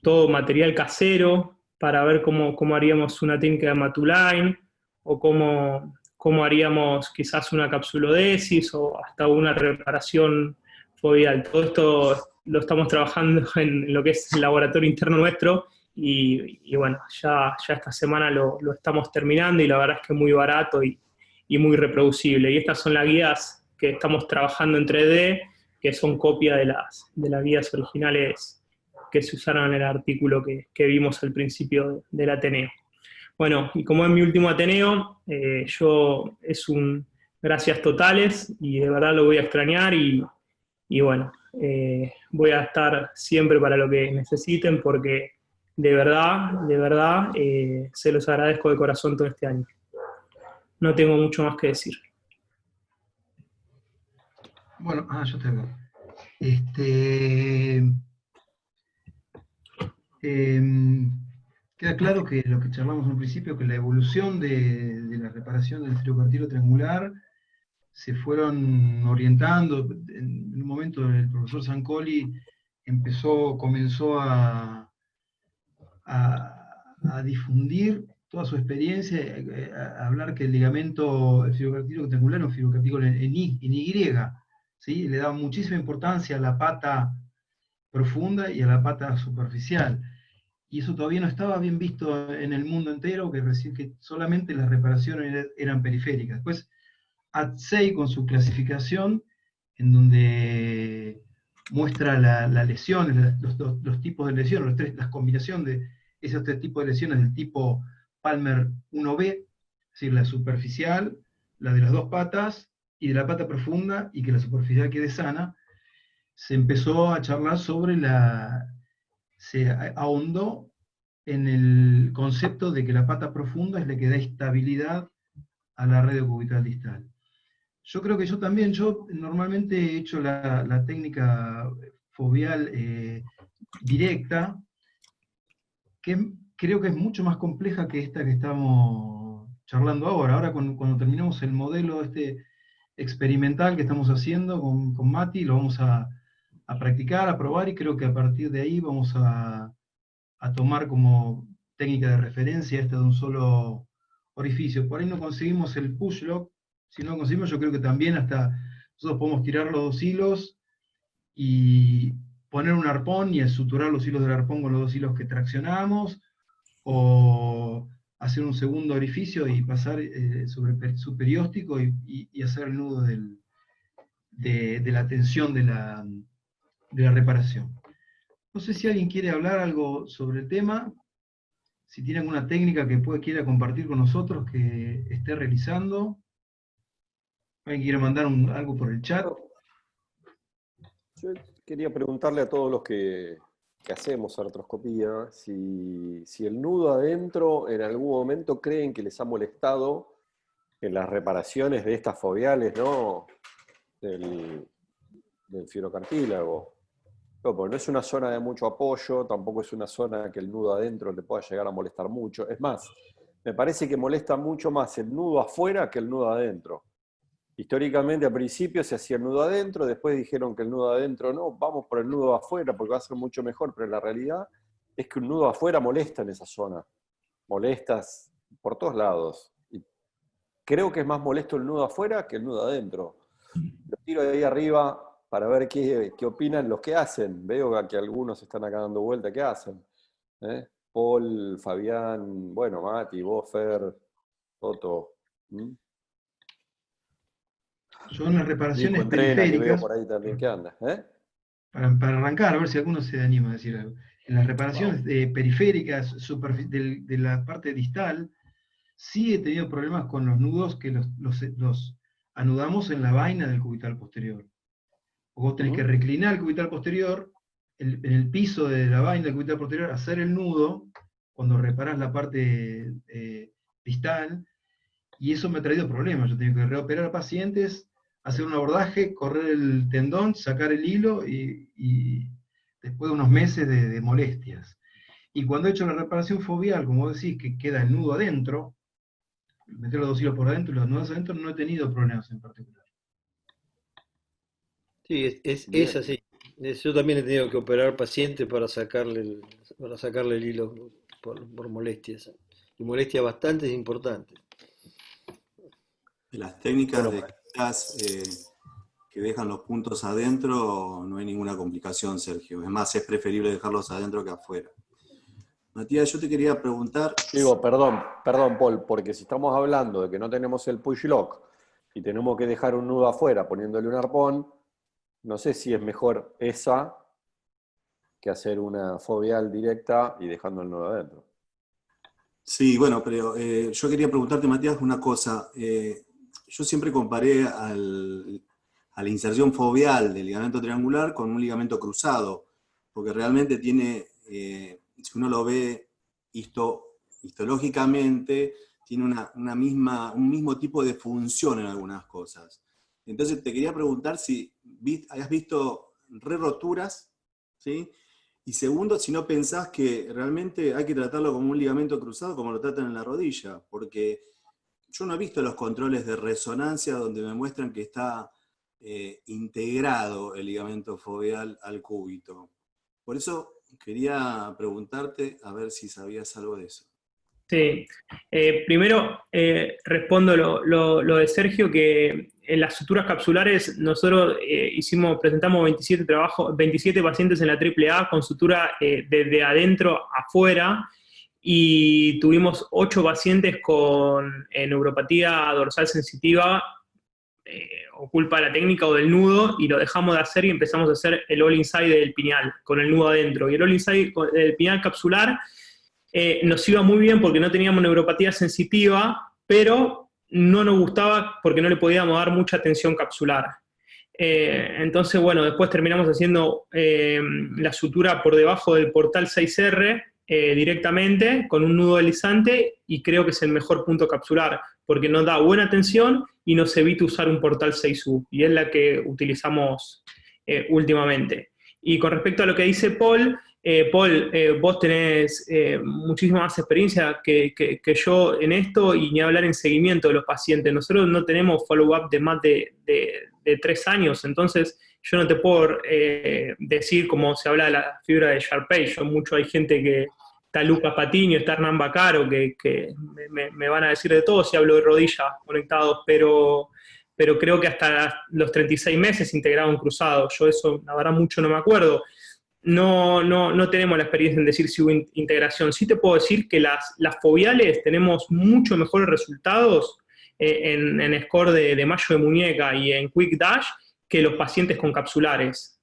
todo material casero, para ver cómo haríamos una técnica de Matuline, o cómo haríamos quizás una capsulodesis o hasta una reparación fovial. Todo esto lo estamos trabajando en lo que es el laboratorio interno nuestro, y bueno, ya esta semana lo estamos terminando, y la verdad es que es muy barato y muy reproducible. Y estas son las guías que estamos trabajando en 3D, que son copia de las guías originales que se usaron en el artículo que vimos al principio del Ateneo. Bueno, y como es mi último Ateneo, es un gracias totales, y de verdad lo voy a extrañar, y bueno, voy a estar siempre para lo que necesiten, porque de verdad, se los agradezco de corazón todo este año. No tengo mucho más que decir. Bueno, yo tengo. Queda claro que lo que charlamos al principio, que la evolución de la reparación del estereocartílago triangular se fueron orientando. En un momento el profesor Zancoli comenzó a difundir toda su experiencia, a hablar que el estereocartílago triangular es un estereocartílago en Y, ¿sí? Le daba muchísima importancia a la pata profunda y a la pata superficial. Y eso todavía no estaba bien visto en el mundo entero, que solamente las reparaciones eran periféricas. Después, Atzei con su clasificación, en donde muestra la lesión, los tipos de lesiones, las combinaciones de esos 3 tipos de lesiones del tipo Palmer 1B, es decir, la superficial, la de las 2 patas, y de la pata profunda, y que la superficial quede sana. Se empezó a charlar sobre se ahondó en el concepto de que la pata profunda es la que da estabilidad a la red cubital distal. Yo creo que yo normalmente he hecho la técnica fovial directa, que creo que es mucho más compleja que esta que estamos charlando ahora. Ahora cuando terminemos el modelo experimental que estamos haciendo con Mati, lo vamos a practicar, a probar, y creo que a partir de ahí vamos a tomar como técnica de referencia esta de un solo orificio. Por ahí no conseguimos el push lock. Si no lo conseguimos, yo creo que también hasta nosotros podemos tirar los 2 hilos y poner un arpón y suturar los hilos del arpón con los 2 hilos que traccionamos, o hacer un segundo orificio y pasar sobre su perióstico y hacer el nudo de la tensión de la reparación. No sé si alguien quiere hablar algo sobre el tema, si tiene alguna técnica que quiera compartir con nosotros que esté realizando. ¿Alguien quiere mandar algo por el chat? Yo quería preguntarle a todos los que hacemos artroscopía si el nudo adentro en algún momento creen que les ha molestado en las reparaciones de estas foveales, ¿no? Del fibrocartílago. No, porque no es una zona de mucho apoyo, tampoco es una zona que el nudo adentro le pueda llegar a molestar mucho. Es más, me parece que molesta mucho más el nudo afuera que el nudo adentro. Históricamente, al principio se hacía el nudo adentro, después dijeron que el nudo adentro no, vamos por el nudo afuera porque va a ser mucho mejor, pero la realidad es que un nudo afuera molesta en esa zona. Molestas por todos lados. Y creo que es más molesto el nudo afuera que el nudo adentro. Lo tiro de ahí arriba para ver qué opinan los que hacen. Veo que algunos están acá dando vuelta, ¿qué hacen? Paul, Fabián, bueno, Mati, vos, Fer, Toto. Yo en las reparaciones Nico Entrena, que veo periféricas, por ahí también, ¿qué anda? para arrancar, a ver si alguno se anima a decir algo. En las reparaciones periféricas de la parte distal, sí he tenido problemas con los nudos que los anudamos en la vaina del cubital posterior. Vos tenés que reclinar el cubital posterior, en el piso de la vaina del cubital posterior, hacer el nudo cuando reparás la parte distal, y eso me ha traído problemas. Yo tengo que reoperar a pacientes, hacer un abordaje, correr el tendón, sacar el hilo, y después de unos meses de molestias. Y cuando he hecho la reparación foveal, como vos decís, que queda el nudo adentro, meter los 2 hilos por adentro y los nudos adentro, no he tenido problemas en particular. Sí, es así. Yo también he tenido que operar pacientes para sacarle el hilo por molestias. Y molestias bastante importantes. De las técnicas de quizás que dejan los puntos adentro, no hay ninguna complicación, Sergio. Es más, es preferible dejarlos adentro que afuera. Matías, yo te quería preguntar... Digo, perdón, Paul, porque si estamos hablando de que no tenemos el push lock y tenemos que dejar un nudo afuera poniéndole un arpón, no sé si es mejor esa que hacer una foveal directa y dejando el nudo adentro. Sí, bueno, pero yo quería preguntarte, Matías, una cosa. Yo siempre comparé a la inserción foveal del ligamento triangular con un ligamento cruzado, porque realmente tiene, si uno lo ve histológicamente, tiene un mismo tipo de función en algunas cosas. Entonces te quería preguntar si hayas visto roturas, ¿sí? Y segundo, si no pensás que realmente hay que tratarlo como un ligamento cruzado como lo tratan en la rodilla, porque yo no he visto los controles de resonancia donde me muestran que está integrado el ligamento foveal al cúbito. Por eso quería preguntarte a ver si sabías algo de eso. Sí, primero respondo lo de Sergio, que en las suturas capsulares nosotros presentamos 27 pacientes en la AAA con sutura desde adentro afuera, y tuvimos 8 pacientes con neuropatía dorsal sensitiva, o culpa de la técnica o del nudo, y lo dejamos de hacer y empezamos a hacer el all inside del pineal, con el nudo adentro. Y el all inside del pineal capsular nos iba muy bien porque no teníamos neuropatía sensitiva, pero no nos gustaba porque no le podíamos dar mucha tensión capsular. Entonces, bueno, después terminamos haciendo la sutura por debajo del portal 6R directamente, con un nudo deslizante, y creo que es el mejor punto capsular, porque nos da buena tensión y nos evita usar un portal 6U, y es la que utilizamos últimamente. Y con respecto a lo que dice Paul, Paul, vos tenés muchísima más experiencia que yo en esto y ni hablar en seguimiento de los pacientes. Nosotros no tenemos follow-up de más de 3 años, entonces yo no te puedo decir cómo se habla de la fibra de Sharpay. Hay gente que está Lucas Patiño, está Hernán Bacaro, que me van a decir de todo si hablo de rodillas conectados, pero creo que hasta los 36 meses integraba un cruzado. Yo eso, la verdad, mucho no me acuerdo. No tenemos la experiencia en decir si hubo integración. Sí te puedo decir que las fobiales tenemos mucho mejores resultados en score de mayo de muñeca y en Quick Dash que los pacientes con capsulares.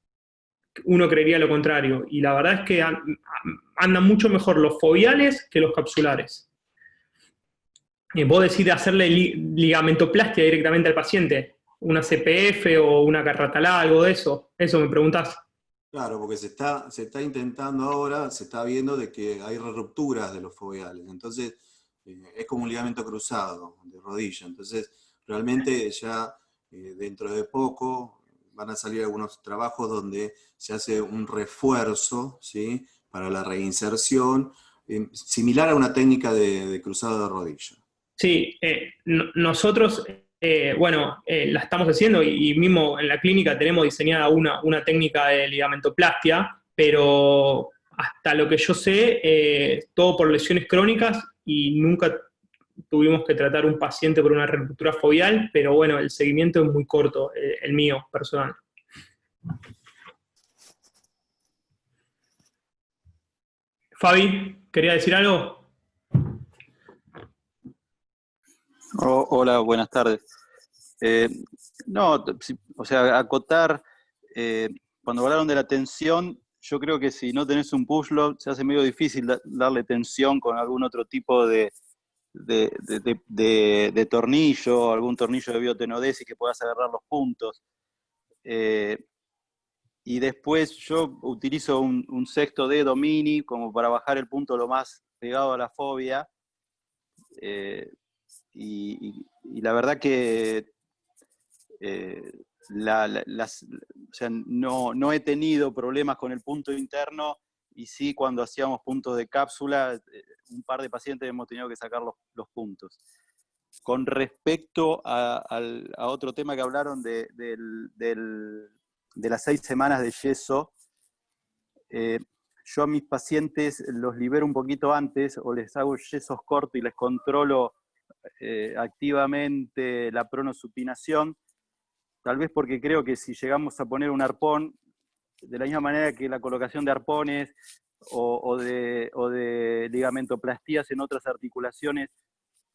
Uno creería lo contrario. Y la verdad es que andan mucho mejor los fobiales que los capsulares. ¿Vos decís hacerle ligamentoplastia directamente al paciente? ¿Una CPF o una carratalá, algo de eso? Eso me preguntás. Claro, porque se está intentando ahora, se está viendo de que hay rupturas de los foveales, entonces es como un ligamento cruzado de rodilla, entonces realmente ya dentro de poco van a salir algunos trabajos donde se hace un refuerzo, ¿sí?, para la reinserción, similar a una técnica de cruzado de rodilla. Sí, nosotros, la estamos haciendo y mismo en la clínica tenemos diseñada una técnica de ligamentoplastia, pero hasta lo que yo sé, todo por lesiones crónicas y nunca tuvimos que tratar un paciente por una ruptura fovial, pero bueno, el seguimiento es muy corto, el mío personal. Fabi, ¿quería decir algo? Hola, buenas tardes. Acotar, cuando hablaron de la tensión, yo creo que si no tenés un push load, se hace medio difícil darle tensión con algún otro tipo de tornillo, algún tornillo de biotenodesis que puedas agarrar los puntos. Y después yo utilizo un sexto dedo mini como para bajar el punto lo más pegado a la fobia. Y la verdad que no he tenido problemas con el punto interno, y sí, cuando hacíamos puntos de cápsula, un par de pacientes hemos tenido que sacar los puntos. Con respecto a otro tema que hablaron de las 6 semanas de yeso, yo a mis pacientes los libero un poquito antes o les hago yesos cortos y les controlo activamente la pronosupinación, tal vez porque creo que si llegamos a poner un arpón, de la misma manera que la colocación de arpones o de ligamentoplastías en otras articulaciones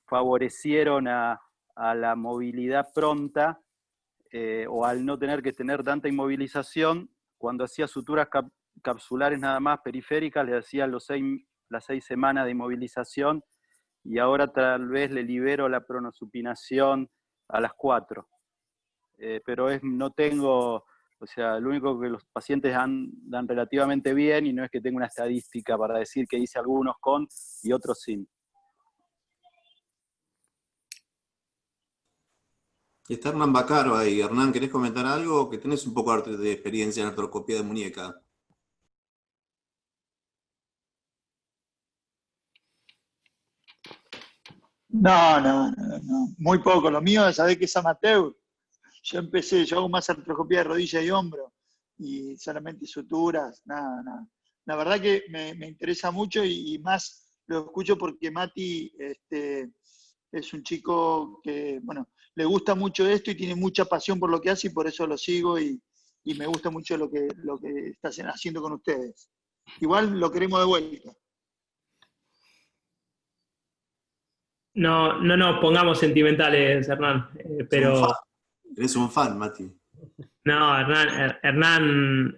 favorecieron a la movilidad pronta, o al no tener que tener tanta inmovilización, cuando hacía suturas capsulares nada más periféricas, le hacía las 6 semanas de inmovilización, y ahora tal vez le libero la pronosupinación a las 4. Pero no tengo, lo único que los pacientes dan relativamente bien, y no es que tenga una estadística para decir que hice algunos con y otros sin. Está Hernán Bacaro ahí. Hernán, ¿querés comentar algo? Que tenés un poco de experiencia en artroscopía de muñeca. No, muy poco. Lo mío es saber que es amateur. Yo hago más artroscopía de rodilla y hombro, y solamente suturas, nada. La verdad que me interesa mucho, y más lo escucho porque Mati es un chico que, le gusta mucho esto y tiene mucha pasión por lo que hace, y por eso lo sigo, y me gusta mucho lo que está haciendo con ustedes. Igual lo queremos de vuelta. No nos pongamos sentimentales, Hernán, pero... Eres un fan, Mati. No, Hernán,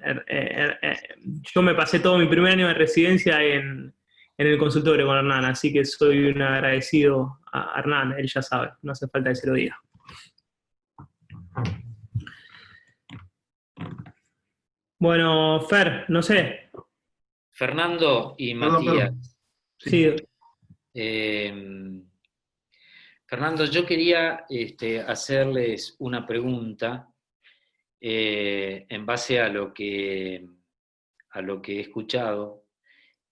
yo me pasé todo mi primer año de residencia en el consultorio con Hernán, así que soy un agradecido a Hernán, él ya sabe, no hace falta que se lo diga. Bueno, Fer, no sé. Fernando y Matías. Sí. Fernando, yo quería hacerles una pregunta en base a lo que a lo que he escuchado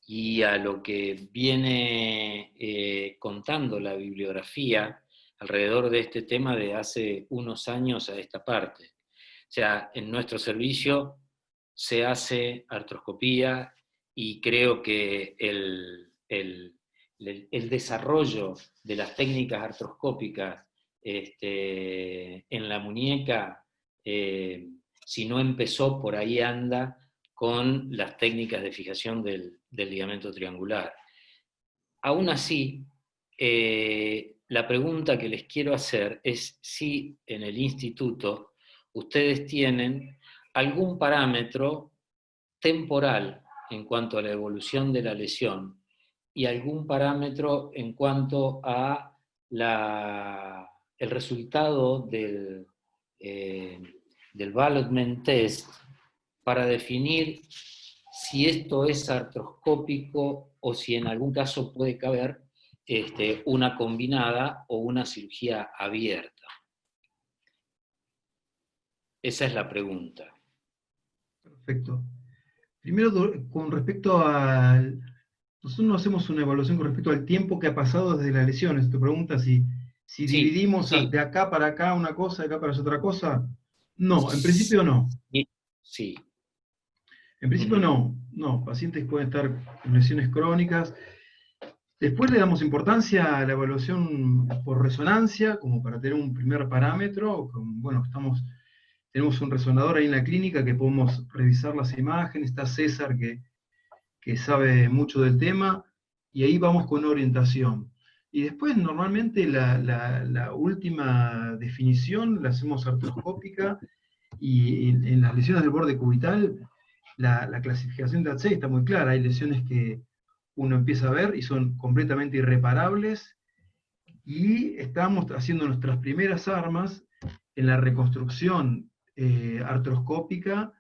y a lo que viene contando la bibliografía alrededor de este tema de hace unos años a esta parte. O sea, en nuestro servicio se hace artroscopía y creo que el desarrollo de las técnicas artroscópicas en la muñeca, si no empezó, por ahí anda con las técnicas de fijación del ligamento triangular. Aún así, la pregunta que les quiero hacer es si en el instituto ustedes tienen algún parámetro temporal en cuanto a la evolución de la lesión y algún parámetro en cuanto a el resultado del development test para definir si esto es artroscópico o si en algún caso puede caber una combinada o una cirugía abierta. Esa es la pregunta. Perfecto. Primero, con respecto al... Nosotros no hacemos una evaluación con respecto al tiempo que ha pasado desde las lesiones. Te pregunta si Sí, dividimos sí. de acá para acá una cosa, de acá para allá otra cosa. No, en principio no. Sí. En principio no. Pacientes pueden estar con lesiones crónicas. Después le damos importancia a la evaluación por resonancia, como para tener un primer parámetro. Bueno, tenemos un resonador ahí en la clínica que podemos revisar las imágenes. Está César que sabe mucho del tema, y ahí vamos con orientación. Y después normalmente la última definición la hacemos artroscópica, y en las lesiones del borde cubital la clasificación de ATSEI está muy clara. Hay lesiones que uno empieza a ver y son completamente irreparables, y estamos haciendo nuestras primeras armas en la reconstrucción artroscópica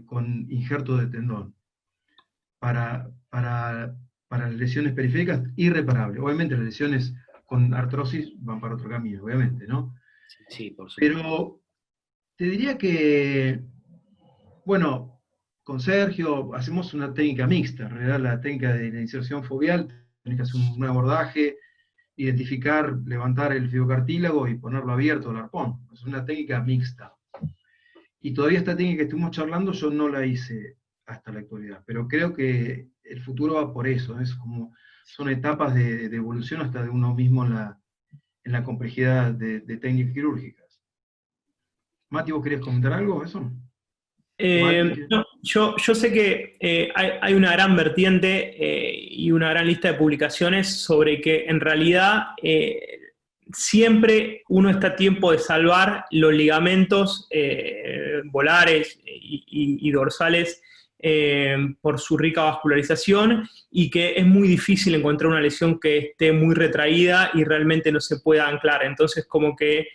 con injerto de tendón para las lesiones periféricas irreparables. Obviamente las lesiones con artrosis van para otro camino, obviamente, ¿no? Sí, por supuesto. Pero te diría que, bueno, con Sergio hacemos una técnica mixta. En realidad la técnica de la inserción foveal, tenés que hacer un abordaje, identificar, levantar el fibrocartílago y ponerlo abierto al arpón. Es una técnica mixta. Y todavía esta técnica que estuvimos charlando yo no la hice hasta la actualidad, pero creo que el futuro va por eso. Son etapas de evolución hasta de uno mismo en la complejidad de técnicas quirúrgicas. Mati, ¿vos querías comentar algo de eso? No, yo sé que hay una gran vertiente y una gran lista de publicaciones sobre que en realidad siempre uno está a tiempo de salvar los ligamentos volares y dorsales por su rica vascularización, y que es muy difícil encontrar una lesión que esté muy retraída y realmente no se pueda anclar. Entonces, como que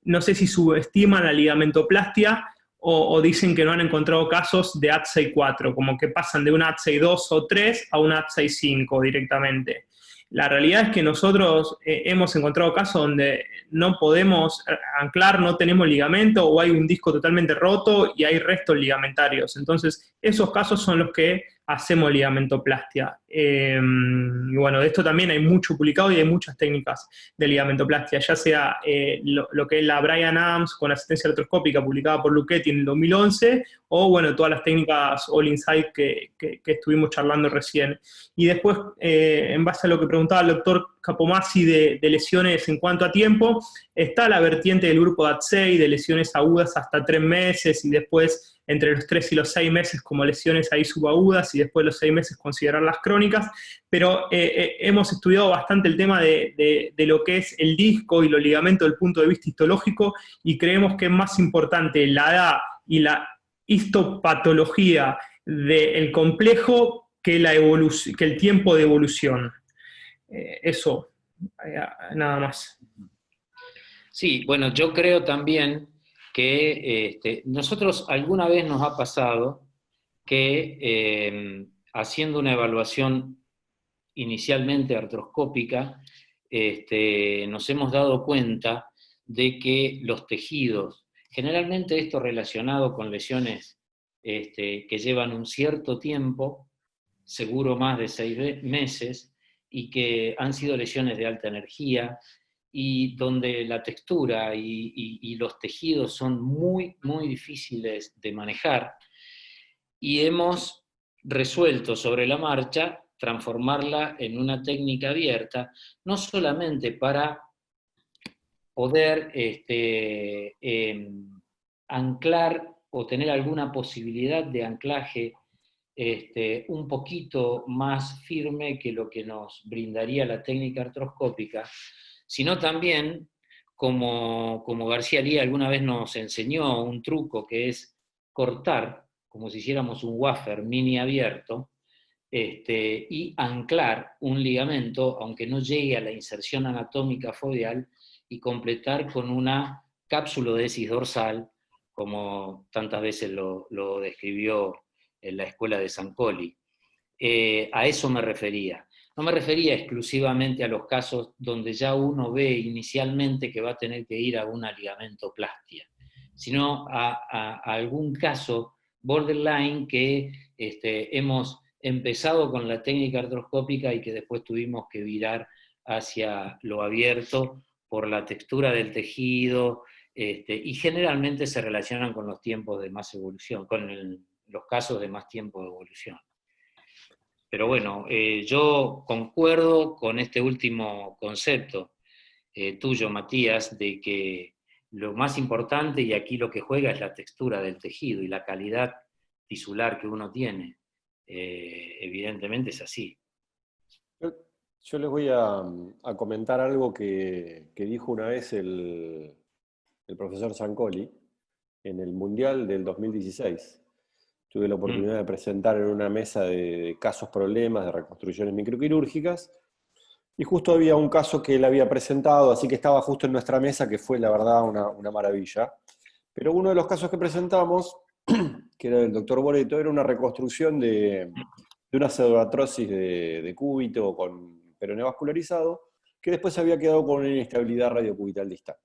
no sé si subestiman la ligamentoplastia o dicen que no han encontrado casos de ATSEI 4, como que pasan de un ATSEI 2 o 3 a un ATSEI 5 directamente. La realidad es que nosotros hemos encontrado casos donde no podemos anclar, no tenemos ligamento, o hay un disco totalmente roto y hay restos ligamentarios. Entonces, esos casos son los que hacemos ligamentoplastia. Y bueno, de esto también hay mucho publicado y hay muchas técnicas de ligamentoplastia, ya sea lo que es la Bryan Adams con asistencia artroscópica publicada por Luchetti en el 2011, o bueno, todas las técnicas All Inside que estuvimos charlando recién. Y después, en base a lo que preguntaba el doctor Capomazzi de lesiones en cuanto a tiempo, está la vertiente del grupo de ATSEI, de lesiones agudas hasta 3 meses, y después entre los 3 y los 6 meses como lesiones ahí subagudas, y después los 6 meses considerar las crónicas. Pero hemos estudiado bastante el tema de lo que es el disco y los ligamentos desde el punto de vista histológico, y creemos que es más importante la edad y la histopatología del complejo que el tiempo de evolución. Eso, nada más. Sí, bueno, yo creo también que nosotros alguna vez nos ha pasado que haciendo una evaluación inicialmente artroscópica, nos hemos dado cuenta de que los tejidos, generalmente esto relacionado con lesiones que llevan un cierto tiempo, seguro más de 6 meses, y que han sido lesiones de alta energía, y donde la textura y los tejidos son muy, muy difíciles de manejar, y hemos resuelto sobre la marcha transformarla en una técnica abierta, no solamente para poder anclar o tener alguna posibilidad de anclaje un poquito más firme que lo que nos brindaría la técnica artroscópica, sino también, como García Lía alguna vez nos enseñó, un truco que es cortar, como si hiciéramos un wafer mini abierto, y anclar un ligamento, aunque no llegue a la inserción anatómica foveal, y completar con una cápsulodesis dorsal, como tantas veces lo describió en la escuela de Sancoli. A eso me refería. No me refería exclusivamente a los casos donde ya uno ve inicialmente que va a tener que ir a una ligamentoplastia, sino a algún caso borderline que hemos empezado con la técnica artroscópica y que después tuvimos que virar hacia lo abierto por la textura del tejido, y generalmente se relacionan con los tiempos de más evolución, con los casos de más tiempo de evolución. Pero bueno, yo concuerdo con este último concepto tuyo, Matías, de que lo más importante, y aquí lo que juega, es la textura del tejido y la calidad tisular que uno tiene. Evidentemente es así. Yo les voy a comentar algo que dijo una vez el profesor Sancoli en el Mundial del 2016. Tuve la oportunidad de presentar en una mesa de casos problemas de reconstrucciones microquirúrgicas, y justo había un caso que él había presentado, así que estaba justo en nuestra mesa, que fue la verdad una maravilla. Pero uno de los casos que presentamos, que era del doctor Boreto, era una reconstrucción de una pseudoartrosis de cúbito con peroné vascularizado, que después había quedado con una inestabilidad radiocubital distal.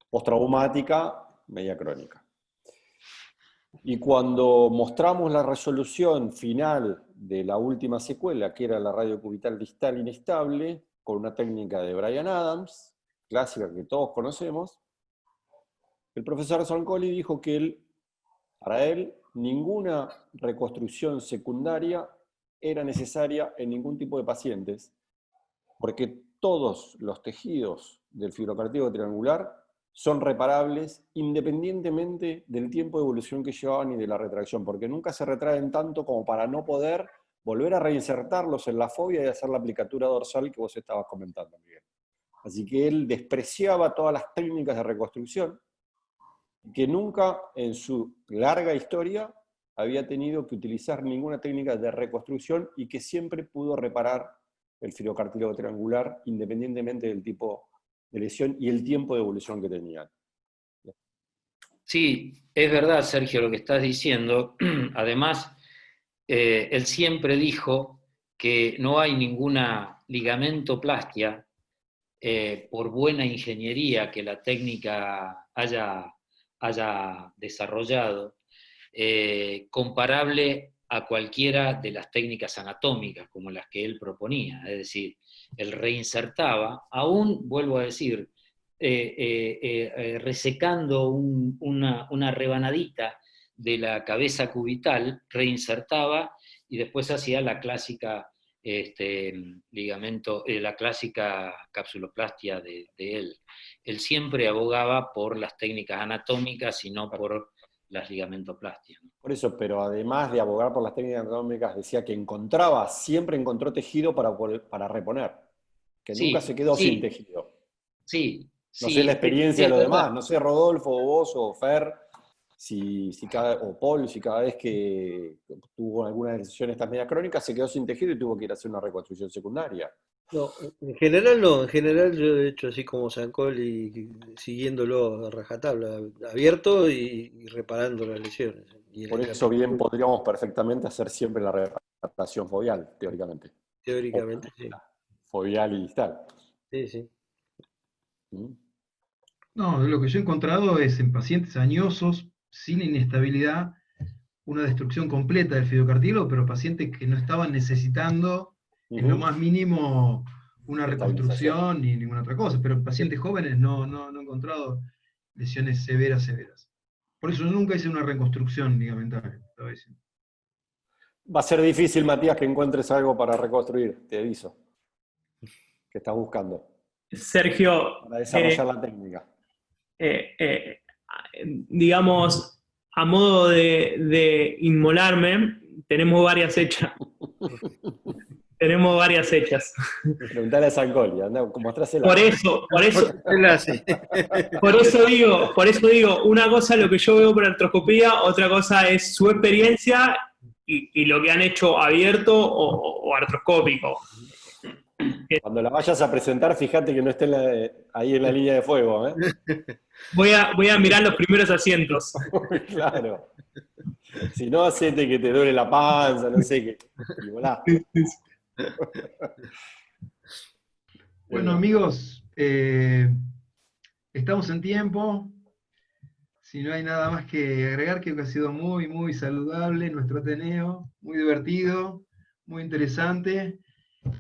Postraumática, media crónica. Y cuando mostramos la resolución final de la última secuela, que era la radiocubital distal inestable, con una técnica de Bryan Adams, clásica que todos conocemos, el profesor Sancoli dijo que para él ninguna reconstrucción secundaria era necesaria en ningún tipo de pacientes, porque todos los tejidos del fibrocartílago triangular son reparables independientemente del tiempo de evolución que llevaban y de la retracción, porque nunca se retraen tanto como para no poder volver a reinsertarlos en la fobia y hacer la aplicatura dorsal que vos estabas comentando, Miguel. Así que él despreciaba todas las técnicas de reconstrucción, que nunca en su larga historia había tenido que utilizar ninguna técnica de reconstrucción, y que siempre pudo reparar el fibrocartílago triangular independientemente del tipo de lesión y el tiempo de evolución que tenían. Sí, es verdad, Sergio, lo que estás diciendo. Además, él siempre dijo que no hay ninguna ligamentoplastia, por buena ingeniería que la técnica haya desarrollado, comparable a cualquiera de las técnicas anatómicas como las que él proponía. Es decir, él reinsertaba, aún, vuelvo a decir, resecando una rebanadita de la cabeza cubital, reinsertaba y después hacía la clásica la clásica capsuloplastia de él. Él siempre abogaba por las técnicas anatómicas y no por las ligamentoplastia. Por eso, pero además de abogar por las técnicas anatómicas, decía que siempre encontró tejido para reponer, que Sí, nunca se quedó sí, sin tejido. Sí, No sí, sé la experiencia de es los verdad. demás, no sé Rodolfo, o vos, o Fer, o Paul, si cada vez que tuvo alguna decisión estas medias crónicas se quedó sin tejido y tuvo que ir a hacer una reconstrucción secundaria. No, en general no, en general yo he hecho así como Sancoli, siguiéndolo a rajatabla, abierto y reparando las lesiones. Y Por eso bien podríamos perfectamente hacer siempre la reparación foveal, teóricamente. Teóricamente, sí. Foveal y distal. Sí, sí. No, lo que yo he encontrado es en pacientes añosos, sin inestabilidad, una destrucción completa del fibrocartílago, pero pacientes que no estaban necesitando en lo más mínimo una reconstrucción ni ninguna otra cosa, pero pacientes jóvenes no he encontrado lesiones severas. Por eso yo nunca hice una reconstrucción ligamentar. Estaba diciendo. Va a ser difícil, Matías, que encuentres algo para reconstruir, te aviso. Que estás buscando. Sergio, Para desarrollar la técnica. digamos, a modo de inmolarme, tenemos varias hechas. Tenemos varias hechas. Preguntale a Sancoli, anda, mostrásela. Por eso digo, una cosa es lo que yo veo por artroscopía, otra cosa es su experiencia y lo que han hecho abierto o artroscópico. Cuando la vayas a presentar, fíjate que no esté ahí en la línea de fuego, ¿eh? Voy a mirar los primeros asientos. Claro. Si no, hacete que te duele la panza, no sé qué. Y volá. Bueno, amigos, estamos en tiempo. Si no hay nada más que agregar, creo que ha sido muy, muy saludable nuestro Ateneo, muy divertido, muy interesante.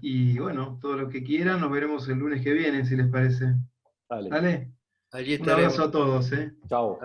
Y bueno, todo lo que quieran, nos veremos el lunes que viene, si les parece. Dale. ¿Dale? Allí Un abrazo a todos. Chao.